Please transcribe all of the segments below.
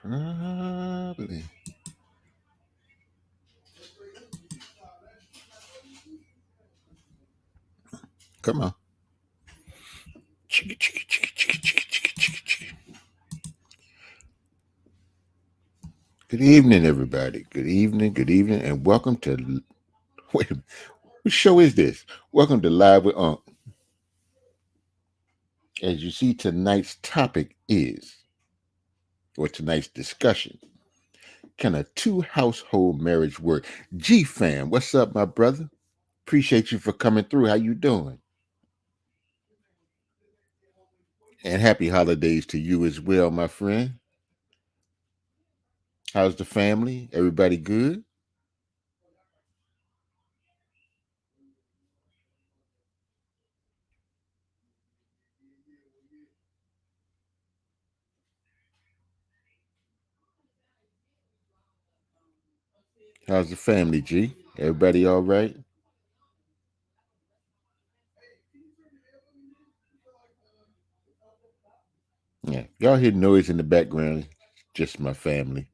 Probably. Come on. Chicka, chicka, chicka, chicka, chicka, chicka, chicka, chicka. Good evening, everybody. Good evening, and welcome to. Wait, what show is this? Welcome to Live with Unc. As you see, tonight's topic is, or tonight's discussion, can a two-household marriage work? G fam, what's up, my brother? Appreciate you for coming through. How you doing? And happy holidays to you as well, my friend. How's the family? Everybody good? How's the family, G? Everybody all right? Yeah. Y'all hear noise in the background? Just my family.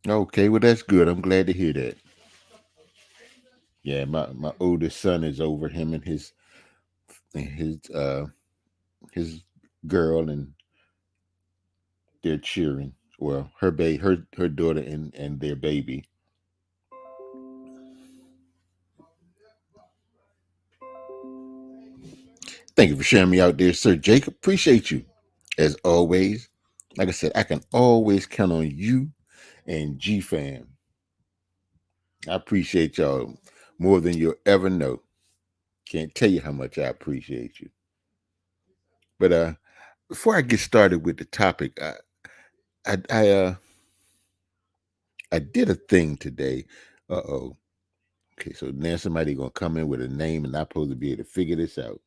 Okay, well that's good. I'm glad to hear that. Yeah, my oldest son is over, him and his girl, and they're cheering. Well, her daughter and their baby. Thank you for sharing me out there, Sir Jacob. Appreciate you. As always. Like I said, I can always count on you and G fam. I appreciate y'all more than you'll ever know. Can't tell you how much I appreciate you. But before I get started with the topic, I I uh I did a thing today. Uh-oh. Okay, so now somebody gonna come in with a name and I'm supposed to be able to figure this out.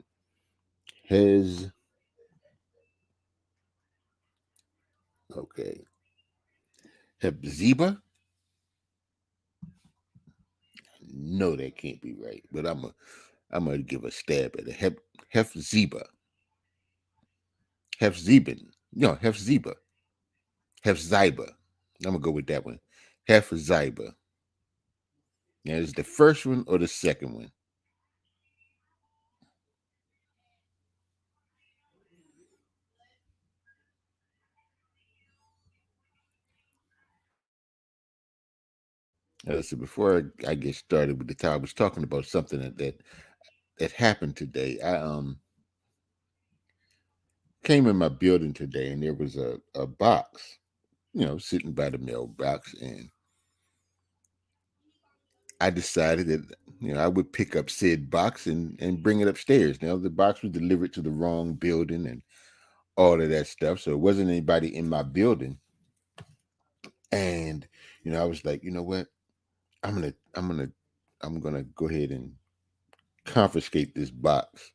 Hez okay. Hepzibah? No, that can't be right. But I'm gonna give a stab at it. Hefzibah. Hefzibin. No, Hefzibah. Hefzibah. I'm gonna go with that one. Hefzibah. Now is the first one or the second one? So before I get started with the talk, I was talking about something that happened today. I came in my building today and there was a box, sitting by the mailbox, and I decided that I would pick up said box and bring it upstairs. Now the box was delivered to the wrong building and all of that stuff, so it wasn't anybody in my building. And I was like, you know what? I'm gonna I'm gonna I'm gonna go ahead and confiscate this box.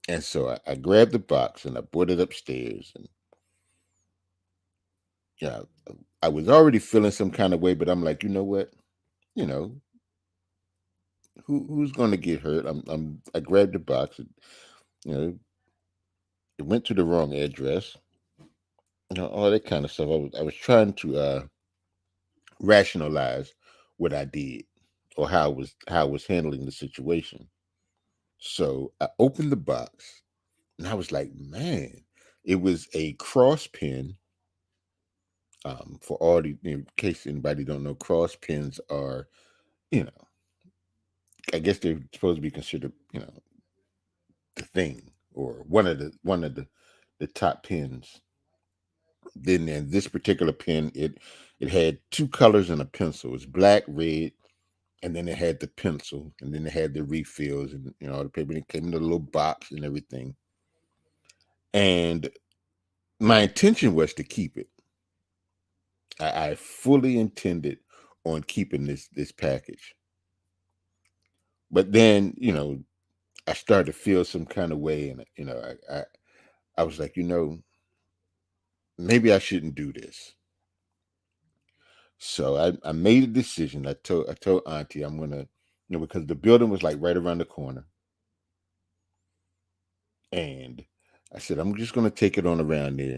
And so I grabbed the box and I brought it upstairs. And yeah, I was already feeling some kind of way, but I'm like, you know what? You know, who's going to get hurt? I grabbed the box. And, you know, it went to the wrong address. All that kind of stuff. I was trying to rationalize what I did or how I was handling the situation. So I opened the box and I was like, man, it was a cross pin. For all the, in case anybody don't know, cross pins are, you know, I guess they're supposed to be considered, the thing or one of the top pins. Then in this particular pen, it had two colors and a pencil. It's black, red, and then it had the pencil, and then it had the refills, and all the paper. And it came in a little box and everything. And my intention was to keep it. I fully intended on keeping this package. But then, I started to feel some kind of way, and I was like, maybe I shouldn't do this. So I made a decision. I told Auntie I'm gonna, because the building was like right around the corner. And I said, I'm just going to take it on around there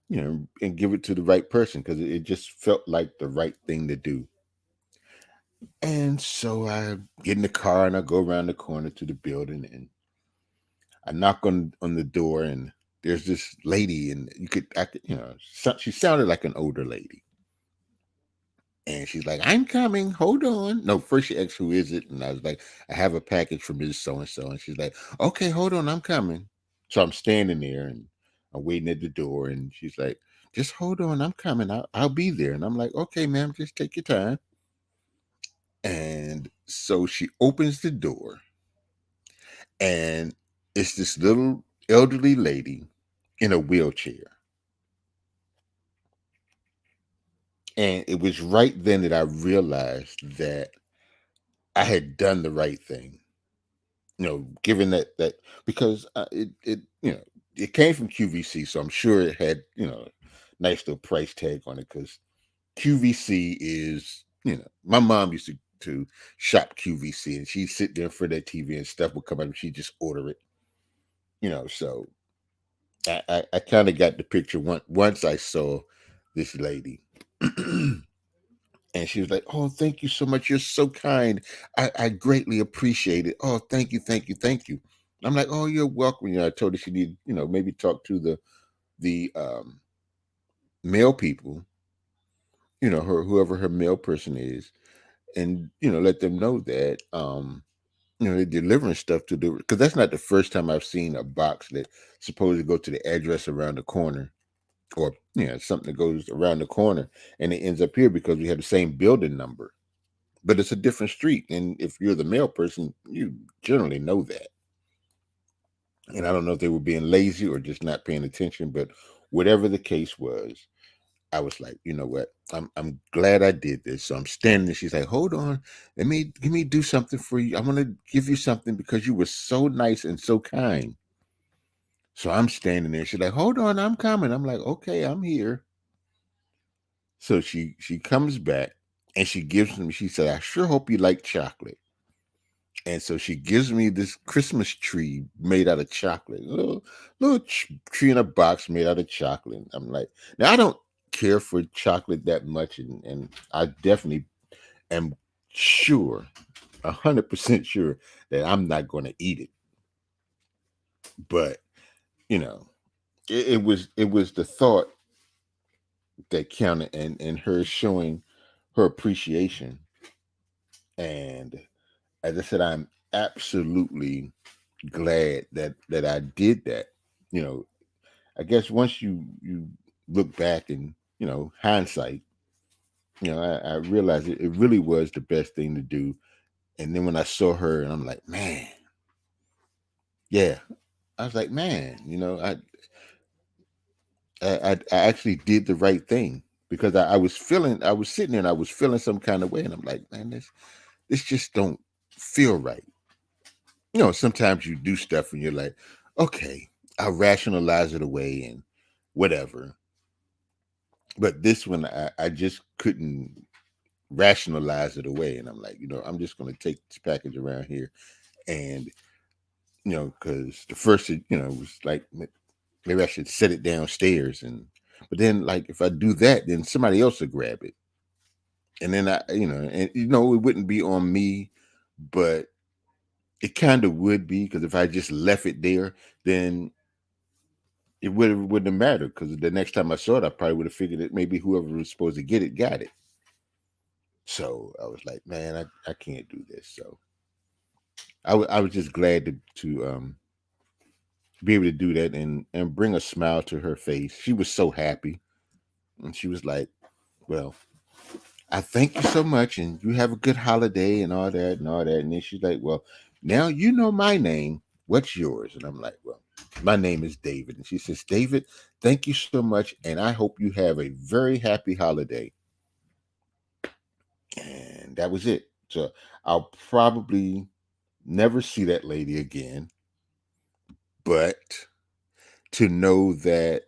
and, and give it to the right person because it just felt like the right thing to do. And so I get in the car and I go around the corner to the building and I knock on the door and there's this lady and she sounded like an older lady. And she's like, I'm coming. Hold on. No, first she asked, who is it? And I was like, I have a package from Ms. So-and-so. And she's like, okay, hold on. I'm coming. So I'm standing there and I'm waiting at the door. And she's like, just hold on. I'm coming. I'll be there. And I'm like, okay, ma'am, just take your time. And so she opens the door and it's this little elderly lady in a wheelchair. And it was right then that I realized that I had done the right thing. Given that because it came from QVC, so I'm sure it had nice little price tag on it because QVC is my mom used to shop QVC and she'd sit there for that TV and stuff would come out and she'd just order it, so I kind of got the picture once I saw this lady. And she was like, "Oh, thank you so much. You're so kind. I greatly appreciate it. Oh, thank you, thank you, thank you." I'm like, "Oh, you're welcome." I told her she need, maybe talk to the male people, her whoever her male person is, and let them know that they're delivering stuff to the because that's not the first time I've seen a box that supposed to go to the address around the corner, or something that goes around the corner, and it ends up here because we have the same building number. But it's a different street. And if you're the male person, you generally know that. And I don't know if they were being lazy or just not paying attention, but whatever the case was, I was like, you know what? I'm glad I did this. So I'm standing there. She's like, hold on, let me do something for you. I want to give you something because you were so nice and so kind. So I'm standing there. She's like, hold on, I'm coming. I'm like, okay, I'm here. So she comes back and she gives me, she said, I sure hope you like chocolate. And so she gives me this Christmas tree made out of chocolate, a little tree in a box made out of chocolate. I'm like, now I don't care for chocolate that much, and I definitely am sure, 100% sure that I'm not going to eat it. But you know, it was the thought that counted, and her showing her appreciation. And as I said, I'm absolutely glad that I did that. You know, I guess once you look back and hindsight, I realized it really was the best thing to do. And then when I saw her, and I'm like, man, yeah, I was like, man, I actually did the right thing because I was sitting there and I was feeling some kind of way, and I'm like, man, this just don't feel right. Sometimes you do stuff and you're like, okay, I'll rationalize it away and whatever. But this one, I just couldn't rationalize it away. And I'm like, I'm just going to take this package around here. And, because the first, was like, maybe I should set it downstairs. But then, like, if I do that, then somebody else will grab it. And then it wouldn't be on me, but it kind of would be because if I just left it there, then wouldn't have mattered because the next time I saw it, I probably would have figured that maybe whoever was supposed to get it got it. So I was like, man, I can't do this. So I was just glad to be able to do that and bring a smile to her face. She was so happy, and she was like, well, I thank you so much, and you have a good holiday and all that and all that. And then she's like, well, now you know my name. What's yours? And I'm like, well, my name is David. And she says, David, thank you so much, and I hope you have a very happy holiday. And that was it. So I'll probably never see that lady again, but to know that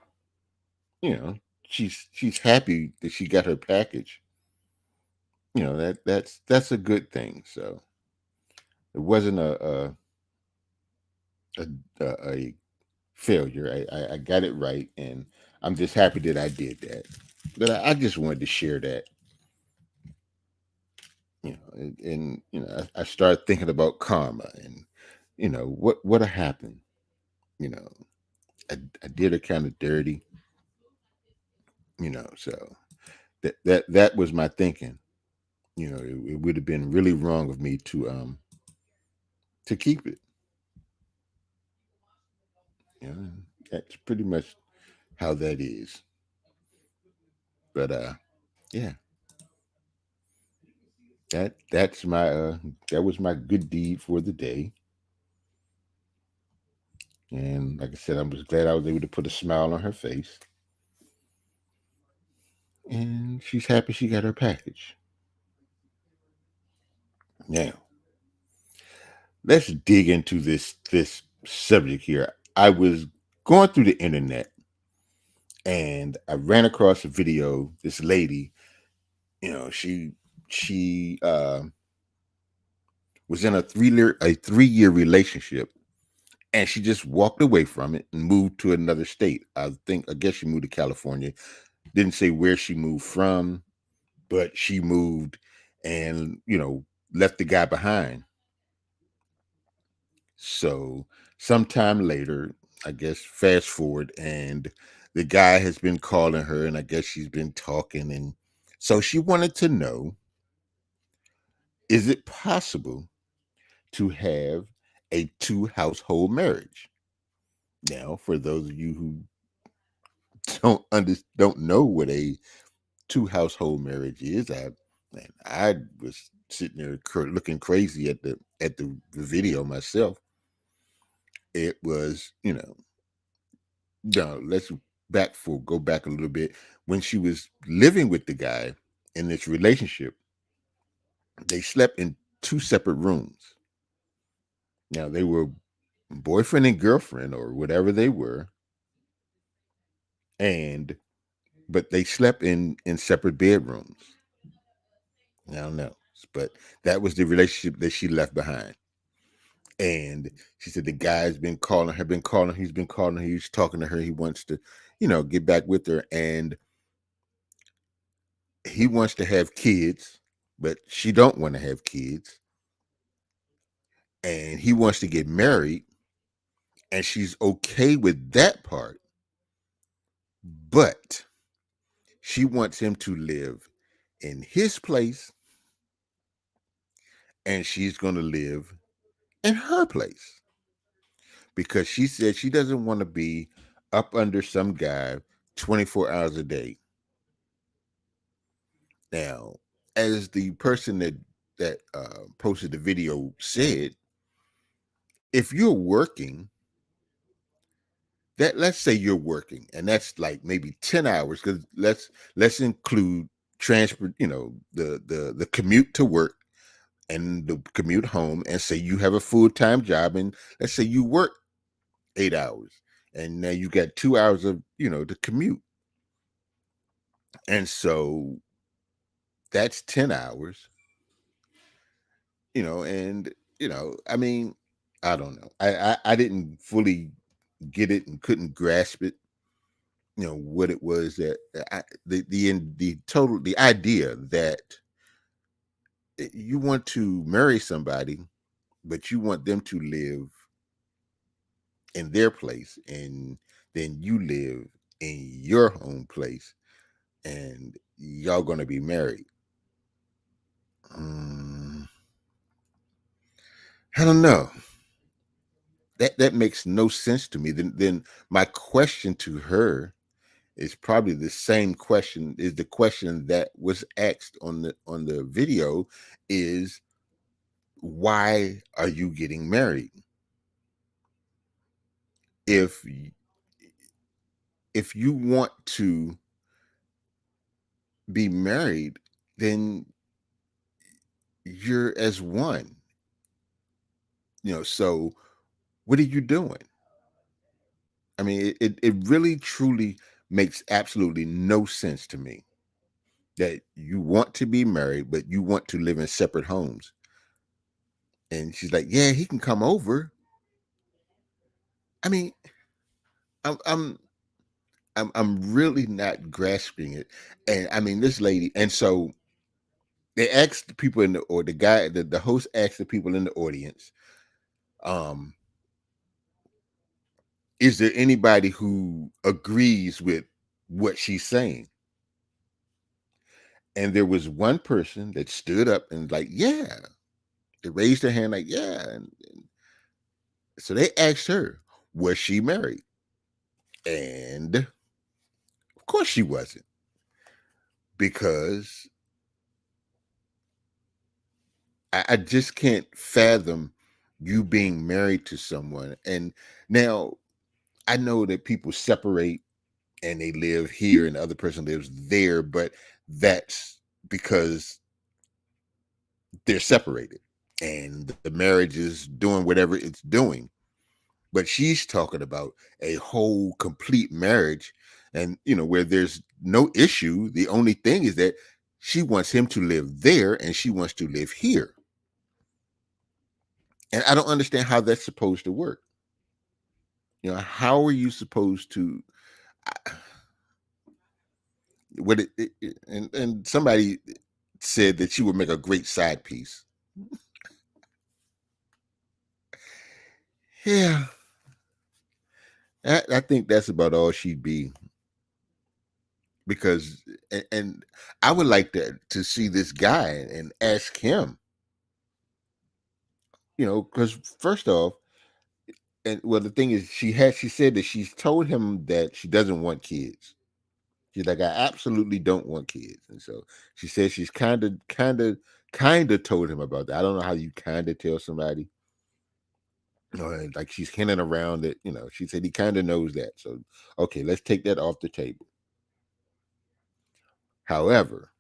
she's happy that she got her package, that's a good thing. So it wasn't a failure. I got it right, and I'm just happy that I did that. But I just wanted to share that, and I started thinking about karma, and what happened. You know, I did her kind of dirty. So that was my thinking. It would have been really wrong of me to keep it. That's pretty much how that is. But yeah, that was my good deed for the day. And like I said, I was glad I was able to put a smile on her face. And she's happy she got her package. Now, let's dig into this subject here. I was going through the internet and I ran across a video. This lady, she was in a 3 year relationship, and she just walked away from it and moved to another state. I guess she moved to California. Didn't say where she moved from, but she moved and left the guy behind. So sometime later, I guess fast forward, and the guy has been calling her, and I guess she's been talking, and so she wanted to know, is it possible to have a two household marriage? Now, for those of you who don't know what a two household marriage is, I was sitting there looking crazy at the video myself. It was, no, let's go back a little bit. When she was living with the guy in this relationship, they slept in two separate rooms. Now they were boyfriend and girlfriend or whatever they were, and but they slept in separate bedrooms. I don't know, but that was the relationship that she left behind. And she said the guy's been calling her, he's been calling her, he's talking to her, he wants to, get back with her, and he wants to have kids, but she don't want to have kids, and he wants to get married, and she's okay with that part, but she wants him to live in his place, and she's going to live in her place because she said she doesn't want to be up under some guy 24 hours a day. Now, as the person that posted the video said, if you're working, let's say you're working, and that's like maybe 10 hours, because let's include transport, the commute to work and the commute home, and say you have a full-time job, and let's say you work 8 hours, and now you got 2 hours of the commute, and so that's 10 hours, and I mean, I don't know, I didn't fully get it and couldn't grasp it, what it was that the idea that you want to marry somebody, but you want them to live in their place, and then you live in your home place, and y'all gonna be married. um, I don't know, that makes no sense to me. Then my question to her is probably the same question, is the question that was asked on the video, is why are you getting married? If you want to be married, then you're as one, so what are you doing? I mean, it really truly makes absolutely no sense to me that you want to be married, but you want to live in separate homes. And she's like, yeah, he can come over. I mean, I'm I'm I'm really not grasping it. And I mean, this lady, and so they asked the people in the or the guy, the host asked the people in the audience, um, is there anybody who agrees with what she's saying? And there was one person that stood up and like, yeah, they raised their hand like, yeah. And so they asked her, was she married? And of course she wasn't, because I just can't fathom you being married to someone. And now I know that people separate and they live here and the other person lives there, but that's because they're separated and the marriage is doing whatever it's doing. But she's talking about a whole complete marriage, and where there's no issue. The only thing is that she wants him to live there and she wants to live here. And I don't understand how that's supposed to work. How are you supposed to what and somebody said that she would make a great side piece. Yeah, I think that's about all she'd be, because and I would like to see this guy and ask him, because first off, and well, the thing is, she said that she's told him that she doesn't want kids. She's like, I absolutely don't want kids, and so she says she's kind of told him about that. I don't know how you kind of tell somebody. And like she's hinting around it, she said he kind of knows that. So, okay, let's take that off the table. However,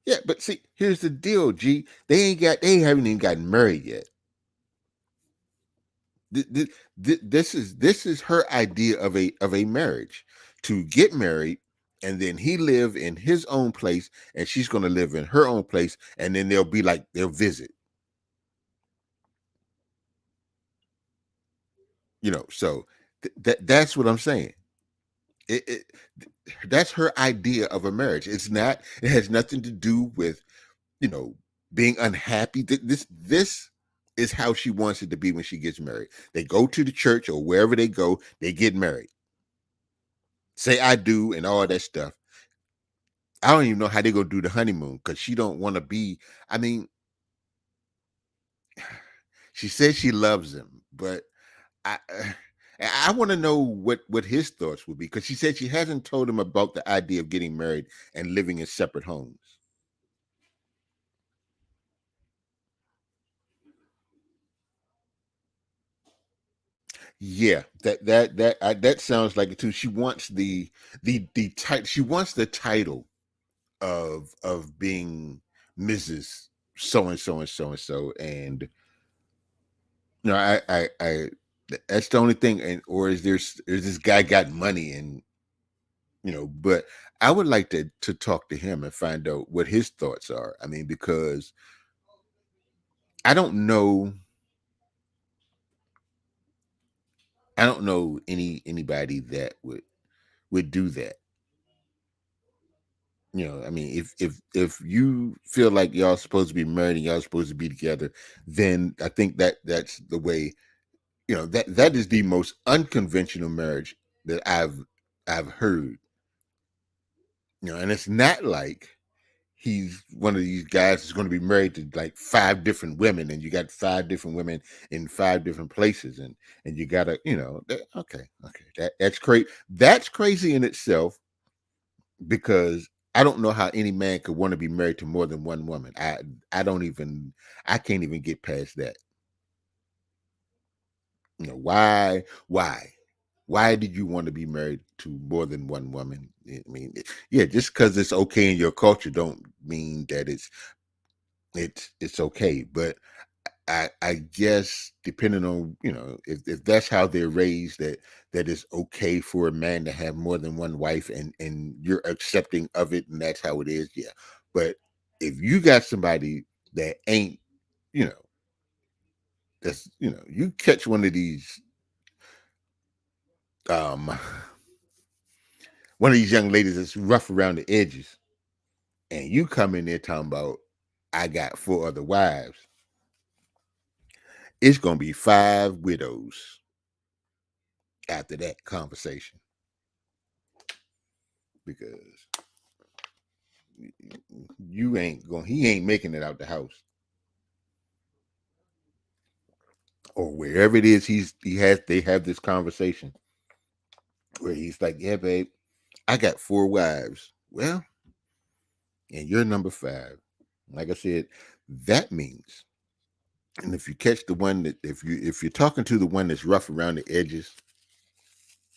yeah, but see, here's the deal, G. They haven't even gotten married yet. This is her idea of a marriage, to get married, and then he live in his own place and she's going to live in her own place, and then they'll visit. So that's what I'm saying. It that's her idea of a marriage. It has nothing to do with, you know, being unhappy. This is how she wants it to be when she gets married. They go to the church or wherever they go, they get married. Say I do and all that stuff. I don't even know how they go do the honeymoon, because she don't want to be. I mean, she says she loves him, but I I want to know what his thoughts would be, because she said she hasn't told him about the idea of getting married and living in separate homes. Yeah, that sounds like it too. She wants the title. She wants the title of being Mrs. So and so and so and so, and I that's the only thing. And or is this guy got money, and but I would like to talk to him and find out what his thoughts are. I mean, because I don't know I don't know anybody that would do that. I mean, if you feel like y'all supposed to be married and y'all supposed to be together, then I think that's the way. That is the most unconventional marriage that I've heard. And it's not like he's one of these guys that's going to be married to like five different women, and you got five different women in five different places, and you gotta, okay, that's crazy. That's crazy in itself, because I don't know how any man could want to be married to more than one woman. I don't even I can't even get past that. Why did you want to be married to more than one woman? I mean, yeah, just because it's okay in your culture don't mean that it's okay. But I guess depending on, if that's how they're raised, that it's okay for a man to have more than one wife, and you're accepting of it, and that's how it is. Yeah. But if you got somebody that ain't you know, that's, you catch one of these, um, one of these young ladies that's rough around the edges, and you come in there talking about, I got 4 other wives. It's gonna be 5 widows after that conversation, because he ain't making it out the house, or wherever it is they have this conversation where he's like, yeah, babe, I got 4 wives. Well, and you're number 5. Like I said, that means, and if you catch the one that, if you're talking to the one that's rough around the edges,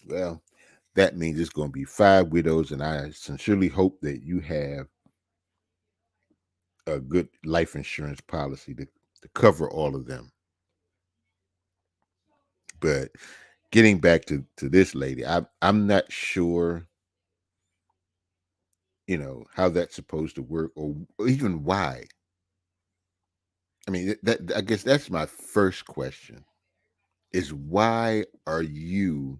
well, that means it's going to be 5 widows, and I sincerely hope that you have a good life insurance policy to cover all of them. But getting back to this lady, I'm not sure, how that's supposed to work, or even why. I mean, that I guess that's my first question: is why are you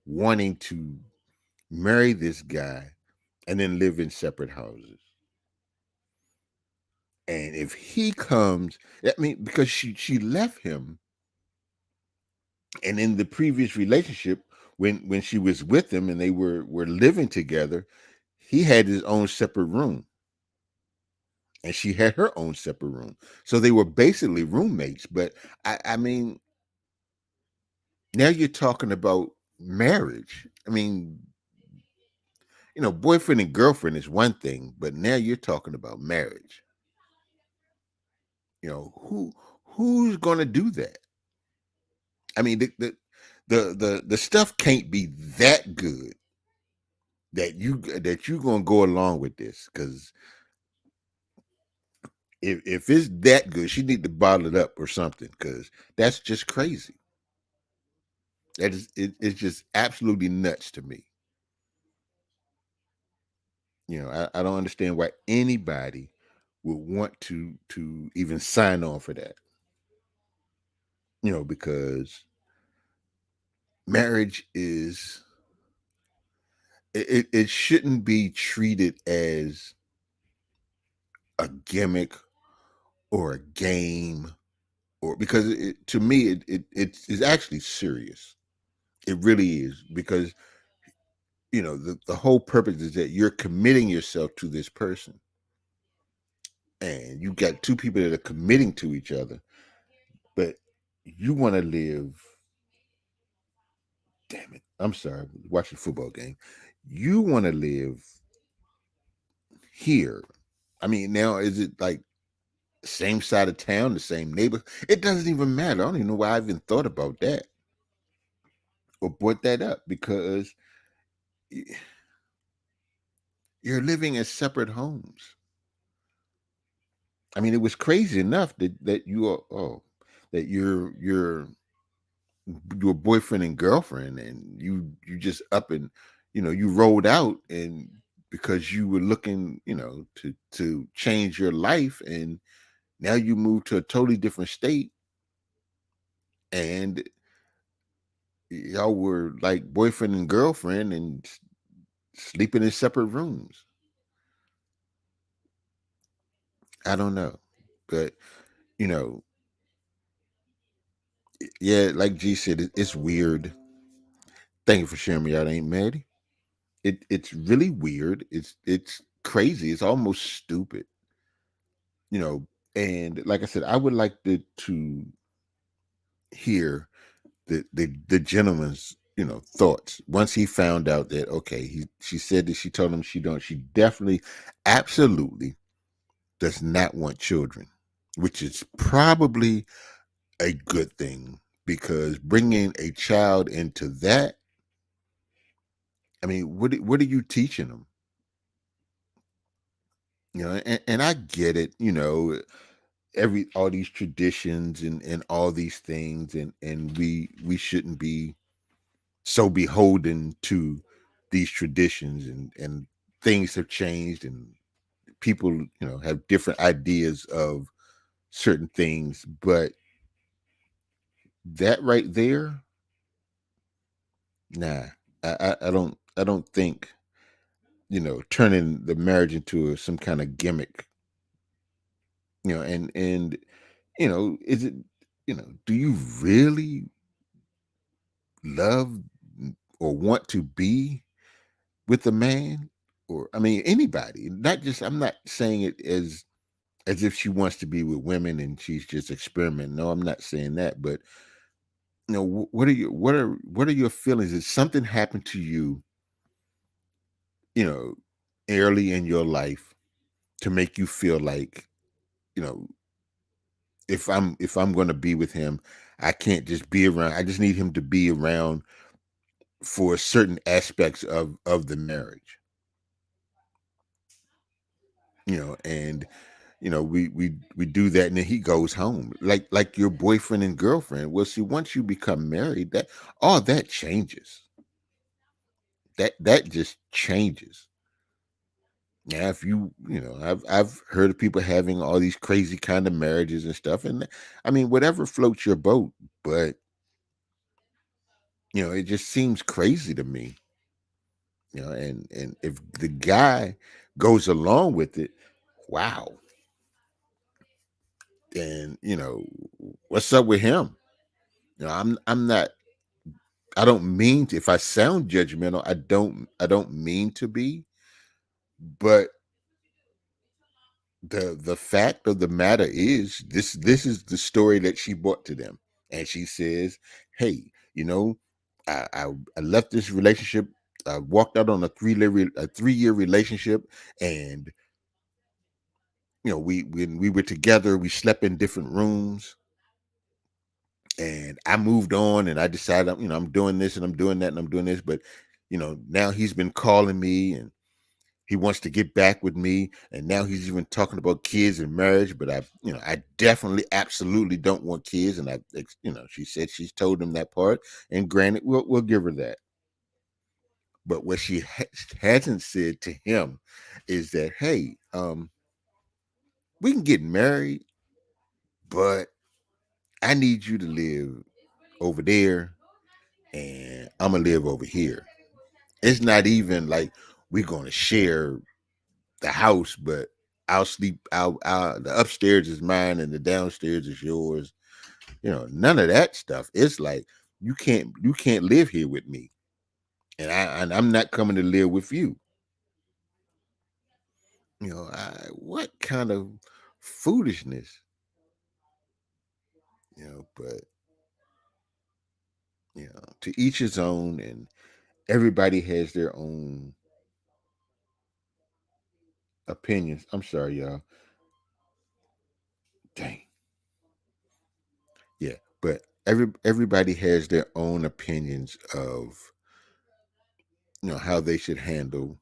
wanting to marry this guy and then live in separate houses? And if he comes, I mean, because she left him, and in the previous relationship, when she was with him and they were living together, he had his own separate room, and she had her own separate room. So they were basically roommates. But I mean, now you're talking about marriage. I mean, boyfriend and girlfriend is one thing, but now you're talking about marriage. Who's going to do that? I mean, the stuff can't be that good that you're going to go along with this, because if it's that good, she need to bottle it up or something, because that's just crazy. It's just absolutely nuts to me. I don't understand why anybody would want to even sign on for that. Because marriage is, it shouldn't be treated as a gimmick or a game, or because to me it's actually serious. It really is, because the whole purpose is that you're committing yourself to this person, and you got 2 people that are committing to each other, but you want to live. Damn it! I'm sorry, watching a football game. You want to live here. I mean, now is it like same side of town, the same neighbor? It doesn't even matter. I don't even know why I even thought about that or brought that up, because you're living in separate homes. I mean, it was crazy enough that you are, that you're your boyfriend and girlfriend, and you just up and you rolled out, and because you were looking to change your life, and now you moved to a totally different state, and y'all were like boyfriend and girlfriend and sleeping in separate rooms. I don't know, but you know yeah, like G said, it's weird. Thank you for sharing me out, Ain't Maddie. It's really weird. It's crazy. It's almost stupid. You know, and like I said, I would like to hear the gentleman's thoughts once he found out that, okay, she said that she told him she definitely, absolutely does not want children, which is probably a good thing, because bringing a child into that, I mean, what are you teaching them? And I get it, all these traditions and all these things, and we shouldn't be so beholden to these traditions, and things have changed, and people, have different ideas of certain things, but that right there, nah, I don't think, turning the marriage into some kind of gimmick, and is it, do you really love or want to be with a man? Or I mean anybody, not just, I'm not saying it as if she wants to be with women and she's just experimenting. No, I'm not saying that, but what are your feelings? Did something happen to you, you know, early in your life to make you feel like, you know, if I'm going to be with him, I can't just be around. I just need him to be around for certain aspects of the marriage, and we do that, and then he goes home like your boyfriend and girlfriend. Well, see, once you become married, that all that changes. That just changes. Now, if I've heard of people having all these crazy kind of marriages and stuff, and I mean, whatever floats your boat, but it just seems crazy to me, and if the guy goes along with it, wow, then what's up with him? I'm not. I don't mean to. If I sound judgmental, I don't mean to be, but the fact of the matter is, this is the story that she brought to them, and she says, hey, I left this relationship. I walked out on a 3-year relationship, and we when we were together, we slept in different rooms, and I moved on, and I decided, I'm doing this and I'm doing that and I'm doing this, but now he's been calling me, and he wants to get back with me, and now he's even talking about kids and marriage. But I definitely, absolutely don't want kids. And she said she's told him that part. And granted, we'll give her that. But what she hasn't said to him is that, hey, we can get married, but I need you to live over there, and I'm gonna live over here. It's not even like we're gonna share the house, but I'll sleep out. The upstairs is mine and the downstairs is yours. None of that stuff. It's like you can't live here with me, and I'm not coming to live with you. What kind of foolishness, but to each his own, and everybody has their own opinions. I'm sorry, y'all. Dang. Yeah, but everybody has their own opinions of how they should handle,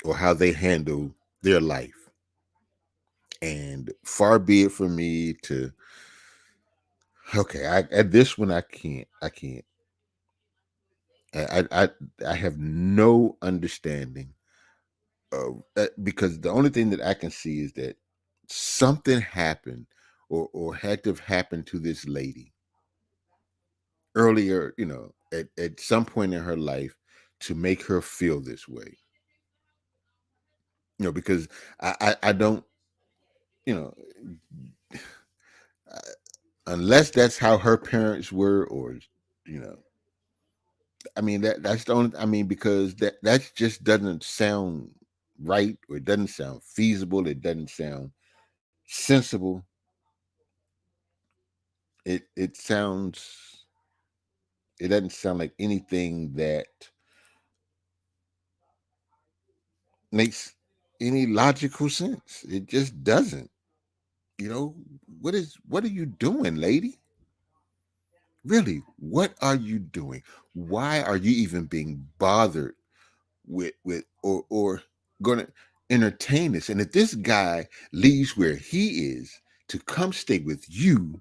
or how they handle their life. And far be it from me to, okay, at this one, I can't. I have no understanding of that, because the only thing that I can see is that something happened, or had to have happened to this lady earlier, at some point in her life, to make her feel this way. Because I don't, you know, uh, unless that's how her parents were, or you know, I mean, that's the only. I mean, because that just doesn't sound right, or it doesn't sound feasible. It doesn't sound sensible. It sounds. It doesn't sound like anything that makes any logical sense. It just doesn't. What are you doing, lady? Really, what are you doing? Why are you even being bothered with or gonna entertain this? And if this guy leaves where he is to come stay with you,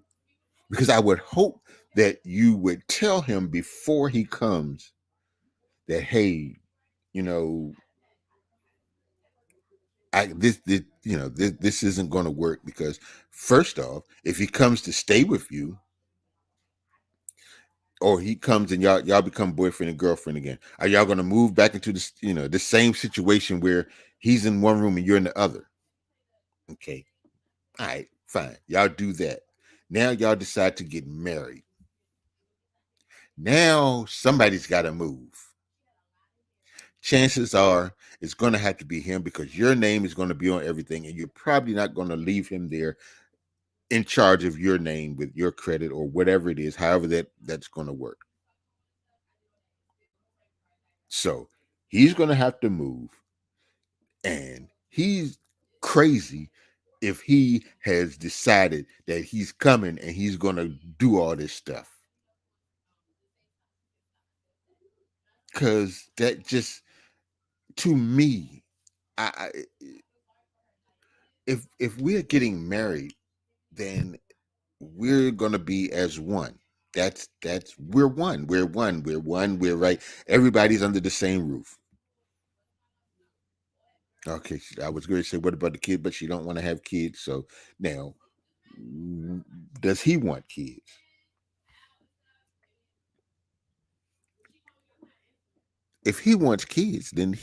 because I would hope that you would tell him before he comes that, hey, you know this isn't going to work because first off, if he comes to stay with you, or he comes and y'all become boyfriend and girlfriend again, are y'all going to move back into this the same situation where he's in one room and you're in the other? Okay, all right, fine, y'all do that. Now y'all decide to get married. Now somebody's got to move. Chances are it's going to have to be him because your name is going to be on everything, and you're probably not going to leave him there in charge of your name with your credit or whatever it is, however that's going to work. So he's going to have to move, and he's crazy if he has decided that he's coming and he's going to do all this stuff, because that just, to me, I if we're getting married, then we're gonna be as one. That's we're one. We're one. We're one. We're right. Everybody's under the same roof. Okay, I was going to say, what about the kid? But she don't want to have kids. So now, does he want kids? If he wants kids, then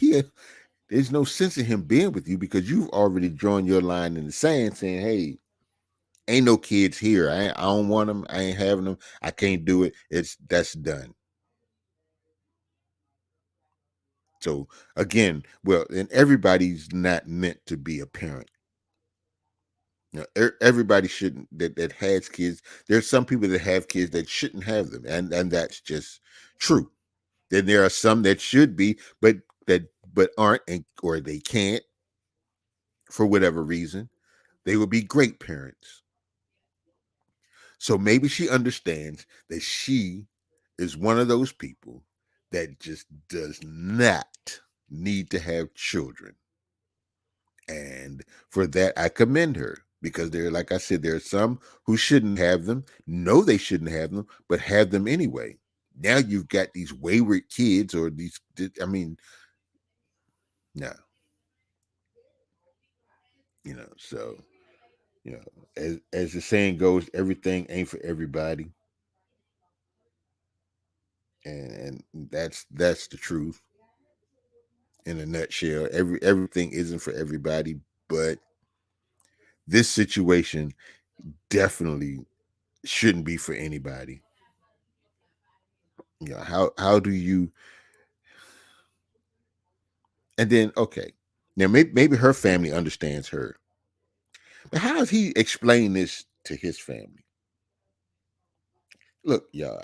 there's no sense in him being with you because you've already drawn your line in the sand, saying, "Hey, ain't no kids here. I don't want them. I ain't having them. I can't do it. That's done." So again, well, and everybody's not meant to be a parent. Everybody shouldn't that has kids. There's some people that have kids that shouldn't have them, and that's just true. Then there are some that should be, but aren't, or they can't for whatever reason. They would be great parents. So maybe she understands that she is one of those people that just does not need to have children. And for that, I commend her because like I said, there are some who shouldn't have them, know they shouldn't have them, but have them anyway. Now you've got these wayward kids, or I mean, no, so, as the saying goes, everything ain't for everybody. And that's the truth in a nutshell. Everything isn't for everybody, but this situation definitely shouldn't be for anybody. How do you, and then, okay, now maybe her family understands her, but how does he explain this to his family? Look, y'all,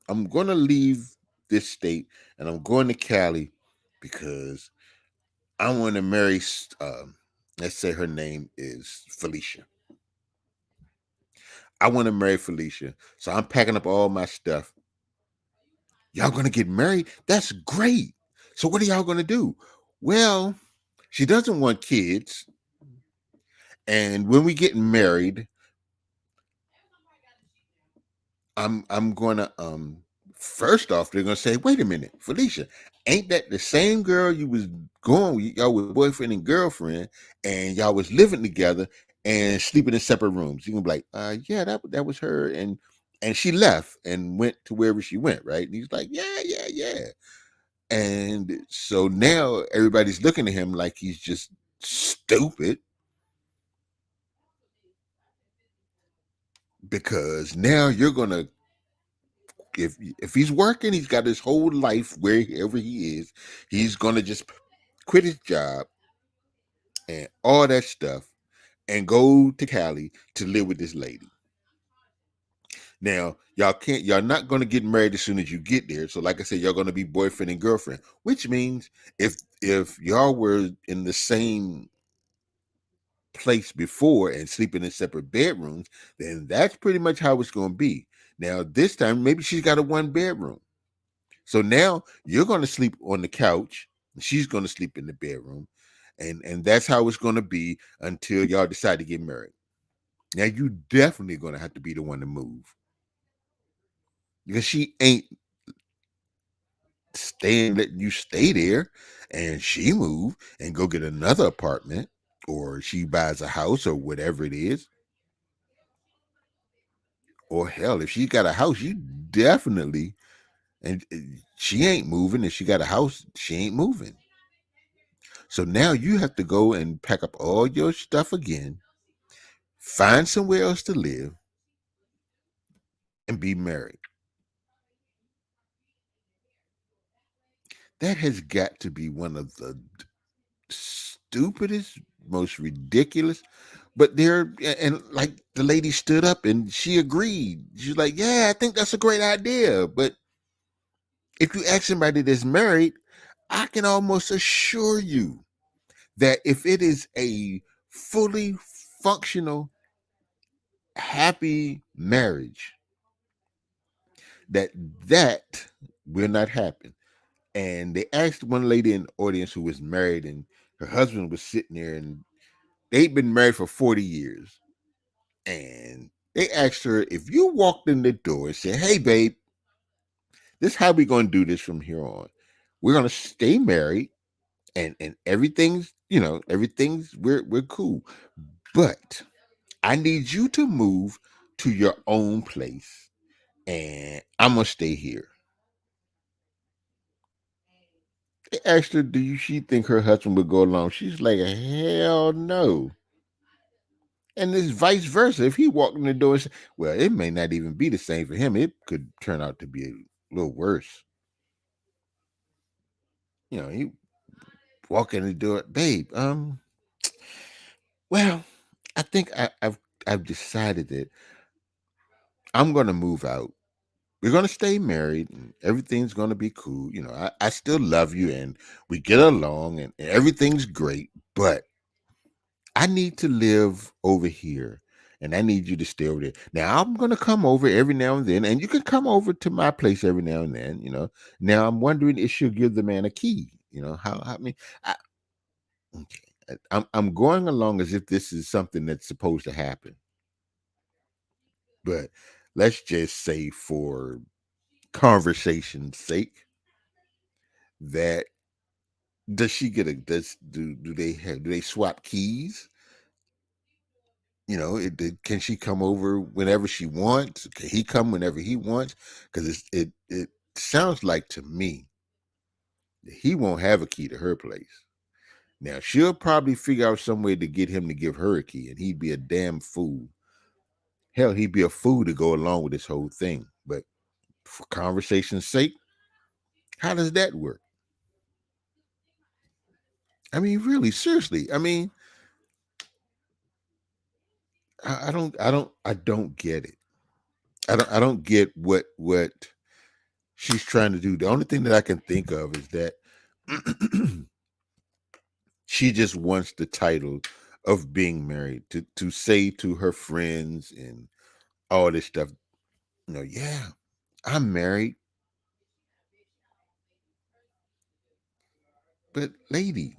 I'm gonna leave this state and I'm going to Cali because I want to marry. Let's say her name is Felicia. I want to marry Felicia, so I'm packing up all my stuff. Y'all gonna get married? That's great. So what are y'all gonna do? Well, she doesn't want kids, and when we get married, I'm gonna first off, they're gonna say, wait a minute, Felicia, ain't that the same girl you was going with? Y'all was boyfriend and girlfriend, and y'all was living together and sleeping in separate rooms. You can be like, yeah, that was her, and she left and went to wherever she went, right? And he's like, yeah, yeah, yeah. And so now everybody's looking at him like he's just stupid, because now you're gonna, if he's working, he's got his whole life wherever he is, he's gonna just quit his job and all that stuff and go to Cali to live with this lady. Now, y'all not gonna get married as soon as you get there. So, like I said, y'all gonna be boyfriend and girlfriend, which means if y'all were in the same place before and sleeping in separate bedrooms, then that's pretty much how it's gonna be. Now, this time, maybe she's got a one bedroom. So now you're going to sleep on the couch, and she's going to sleep in the bedroom, and that's how it's going to be until y'all decide to get married. Now you definitely going to have to be the one to move because she ain't staying letting you stay there, and she move and go get another apartment. or she buys a house or whatever it is. Or hell, if she got a house, you definitely, and she ain't moving. If she got a house, she ain't moving. So now you have to go and pack up all your stuff again, find somewhere else to live, and be married. That has got to be one of the stupidest, most ridiculous. But there, and like the lady stood up and she agreed. She's like, "Yeah, I think that's a great idea." But if you ask somebody that's married, I can almost assure you that if it is a fully functional, happy marriage, that that will not happen. And they asked one lady in the audience who was married, and her husband was sitting there, and they'd been married for 40 years. And they asked her, if you walked in the door and said, "Hey, babe, this is how we're going to do this from here on. We're going to stay married, and everything's, everything's, we're cool. But I need you to move to your own place, and I'm going to stay here." They asked her, she think her husband would go along? She's like, hell no. And it's vice versa. If he walked in the door and said, well, it may not even be the same for him. It could turn out to be a little worse. He walk in the door, "Babe, well, I think I've decided that I'm gonna move out. We're gonna stay married and everything's gonna be cool. I still love you and we get along and everything's great, but I need to live over here and I need you to stay over there. Now I'm gonna come over every now and then, and you can come over to my place every now and then. Now I'm wondering if she'll give the man a key. How I mean, I, okay. I'm going along as if this is something that's supposed to happen. But let's just say, for conversation's sake, that does she get a does do they swap keys? Can she come over whenever she wants? Can he come whenever he wants? Because it sounds like to me that he won't have a key to her place. Now she'll probably figure out some way to get him to give her a key, and he'd be a damn fool. Hell, he'd be a fool to go along with this whole thing. But for conversation's sake, how does that work? I mean, really, seriously. I mean, I don't get it. I don't get what she's trying to do. The only thing that I can think of is that she just wants the title of being married to say to her friends and all this stuff. Yeah, I'm married. But lady,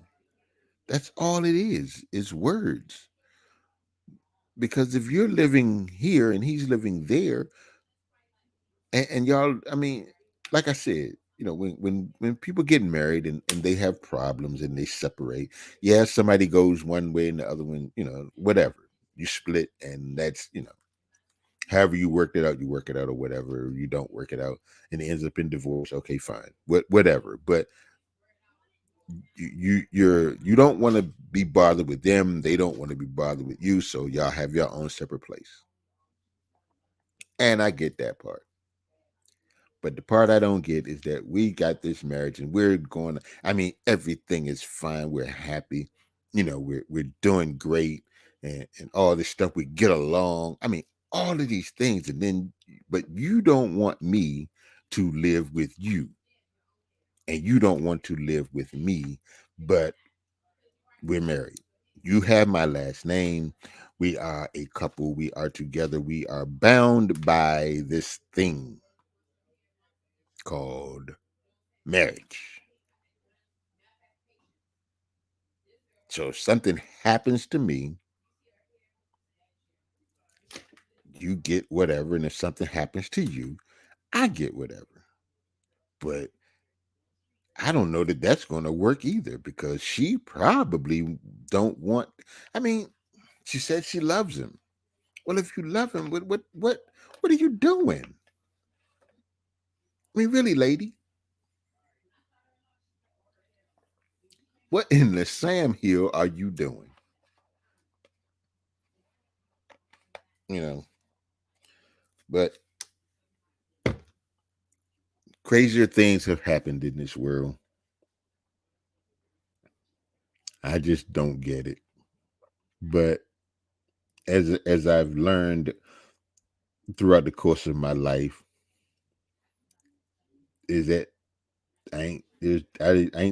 that's all it is words. Because if you're living here and he's living there, and y'all, I mean, like I said, when people get married and they have problems and they separate, yeah, somebody goes one way and the other one, whatever. You split, and that's, however you worked it out, you work it out, or whatever. You don't work it out and it ends up in divorce. Okay, fine. Whatever. But you don't want to be bothered with them. They don't want to be bothered with you. So y'all have your own separate place. And I get that part. But the part I don't get is that we got this marriage and we're going. I mean, everything is fine. We're happy. We're doing great, and all this stuff. We get along. I mean, all of these things, and then, but you don't want me to live with you, and you don't want to live with me, but we're married. You have my last name. We are a couple. We are together. We are bound by this thing called marriage. So if something happens to me, you get whatever. And if something happens to you, I get whatever. But I don't know that that's going to work either, because she probably don't want. I mean, she said she loves him. Well, if you love him, what are you doing? I mean, really, lady, what in the Sam Hill are you doing? You know, but crazier things have happened in this world. I just don't get it. But as I've learned throughout the course of my life, is that I ain't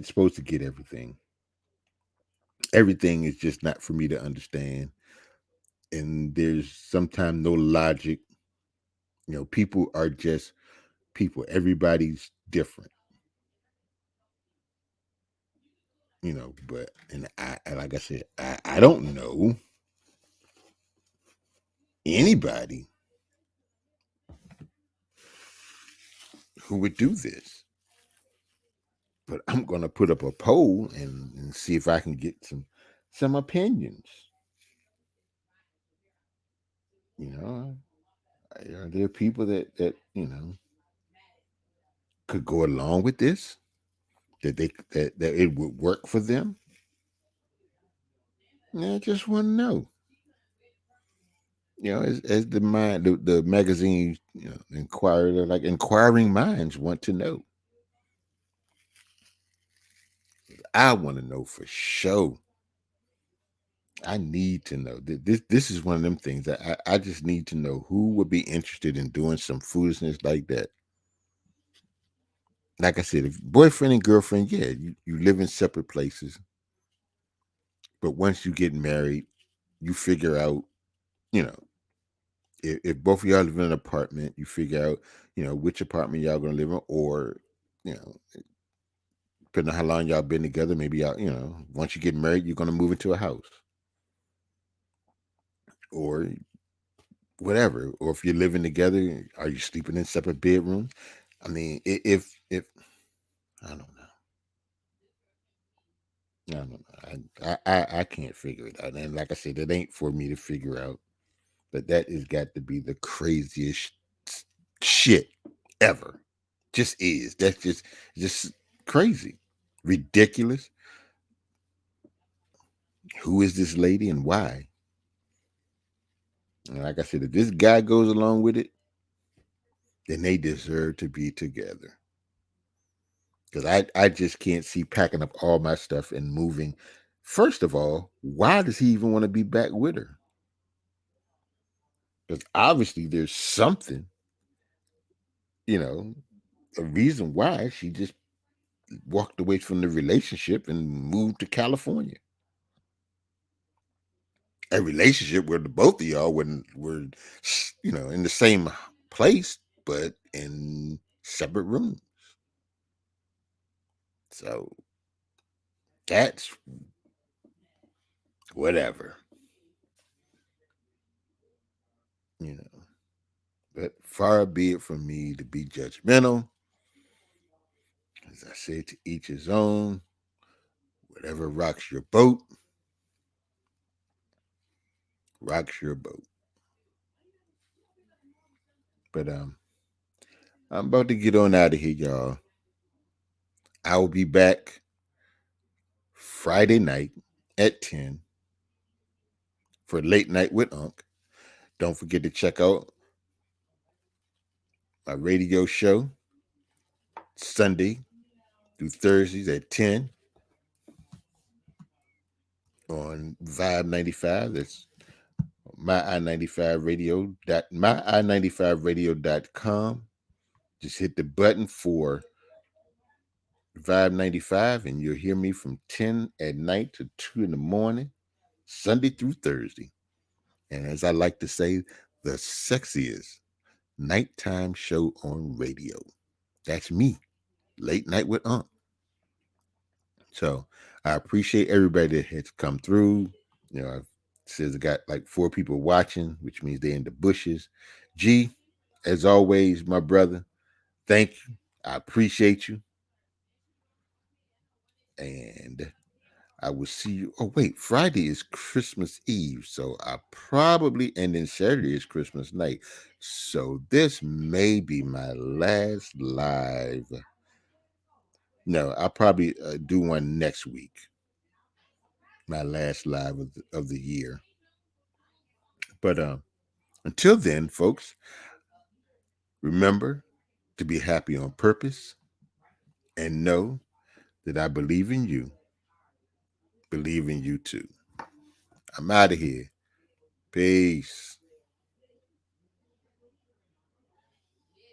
supposed to get everything. Everything is just not for me to understand, and there's sometimes no logic. People are just people. Everybody's different. But like I said, I don't know anybody who would do this. But I'm gonna put up a poll and see if I can get some opinions. You know, are there people that could go along with this? That it would work for them? Yeah, I just want to know. As the magazine, Inquirer, they're like inquiring minds want to know. I want to know for sure. I need to know. This is one of them things that I just need to know who would be interested in doing some foolishness like that. Like I said, if boyfriend and girlfriend, yeah, you live in separate places. But once you get married, you figure out, you know, if both of y'all live in an apartment, you figure out, which apartment y'all gonna live in, or, you know, depending on how long y'all been together, maybe y'all, once you get married, you're gonna move into a house. Or whatever. Or if you're living together, are you sleeping in separate bedrooms? I mean, if I don't know. I don't know. I can't figure it out. And like I said, it ain't for me to figure out. But that has got to be the craziest shit ever. Just is. That's just crazy. Ridiculous. Who is this lady and why? And like I said, if this guy goes along with it, then they deserve to be together. Because I just can't see packing up all my stuff and moving. First of all, why does he even want to be back with her? Because obviously there's something, you know, a reason why she just walked away from the relationship and moved to California. A relationship where the both of y'all were in the same place, but in separate rooms. So that's whatever, you know. But far be it from me to be judgmental. As I say, to each his own. Whatever rocks your boat, rocks your boat. But I'm about to get on out of here, y'all. I will be back Friday night at 10 for Late Night with Unc. Don't forget to check out my radio show Sunday through Thursdays at 10 on Vibe 95. That's my I-95 radio my I95radio.com. Just hit the button for Vibe 95 and you'll hear me from 10 at night to 2 in the morning, Sunday through Thursday. And as I like to say, the sexiest nighttime show on radio. That's me, Late Night with Unc. So I appreciate everybody that has come through. It says I got like 4 people watching, which means they're in the bushes. G, as always, my brother, thank you. I appreciate you. And I will see you. Oh, wait, Friday is Christmas Eve. So I probably, and then Saturday is Christmas night. So this may be my last live. No, I'll probably do one next week. My last live of the year. But until then, folks, remember to be happy on purpose and know that I believe in you. Believe in you too. I'm out of here. Peace.